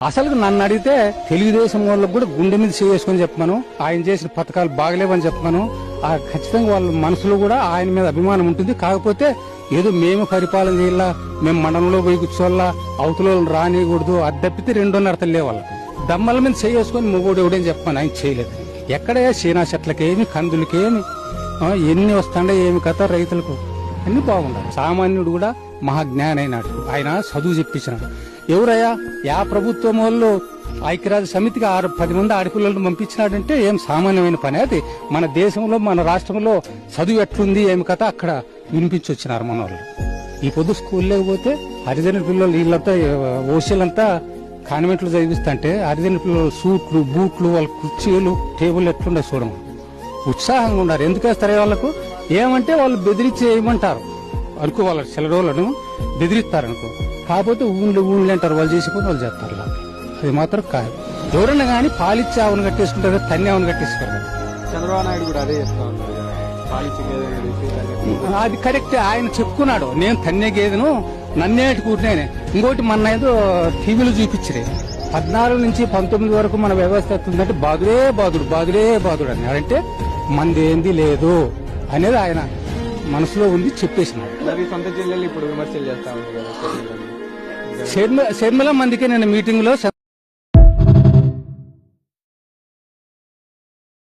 అసలు నన్ను అడిగితే తెలుగుదేశం వాళ్ళకు కూడా గుండె మీద చేసుకొని చెప్పమను, ఆయన చేసిన పథకాలు బాగలేవని చెప్పమను. ఖచ్చితంగా వాళ్ళ మనసులో కూడా ఆయన మీద అభిమానం ఉంటుంది. కాకపోతే ఏదో మేము పరిపాలన చేయాలా, మేము మండలంలో పోయి కూర్చోవాలా, అవతల రానియకూడదు, అది తప్పితే 2.5 తల్లే వాళ్ళ దమ్మల మీద చేసుకొని మొగోడు ఎవడని చెప్పమని ఆయన చేయలేదు. ఎక్కడే సీనా చెట్లకేమి, కందులకేమి, ఎన్ని వస్తాండే ఏమి కథ, రైతులకు అన్ని బాగుండాలి. సామాన్యుడు కూడా మహాజ్ఞాని అయినాడు, ఆయన చదువు చెప్పించినాడు. ఎవరయ్యా యా ప్రభుత్వం వాళ్ళు ఐక్యరాజ్య సమితికి 10 మంది ఆడపిల్లలను పంపించినాడంటే ఏం సామాన్యమైన పని. అది మన దేశంలో మన రాష్ట్రంలో చదువు ఎట్లుంది ఏమి కథ అక్కడ వినిపించొచ్చినారు మన వాళ్ళు. ఈ పొద్దు స్కూల్ లేకపోతే హరిజన పిల్లలు వీళ్ళంతా ఓసీలంతా కాన్వెంట్లు చదివిస్తుంటే హరిజన పిల్లలు సూట్లు బూట్లు వాళ్ళ కుర్చీలు టేబుల్ ఎట్లుండే చూడము ఉత్సాహంగా ఉన్నారు. ఎందుకు వేస్తారే వాళ్ళకు ఏమంటే వాళ్ళు బెదిరించి వేయమంటారు అనుకో, వాళ్ళ చిల్లరోళ్ళను బెదిరిస్తారనుకో. కాకపోతే ఊళ్ళో అంటారు, వాళ్ళు చేసిపోతే వాళ్ళు చేస్తారు. అది మాత్రం కాదు. ఎవరన్నా కానీ పాలిచ్చి ఆవును కట్టేసుకుంటారు, తన్ని ఆవును కట్టేసుకుంటారు. చంద్రబాబు నాయుడు కూడా అదే చేస్తా ఉన్నారు. అది కరెక్ట్. ఆయన చెప్పుకున్నాడు, నేను తన్నే గేదెను నన్నేటి కూర్చునే. ఇంకోటి మన ఏదో టీవీలో చూపించరే 14 నుంచి 19 వరకు మన వ్యవస్థ ఎత్తుందంటే బాదుడే బాదుడు అని అంటే మందేంది లేదు అనేది ఆయన మనసులో ఉంది, చెప్పేసినాడు. సొంత జిల్లాలు ఇప్పుడు విమర్శలు చేస్తా ఉన్నారు. షర్మిల మందికి నేను మీటింగ్ లో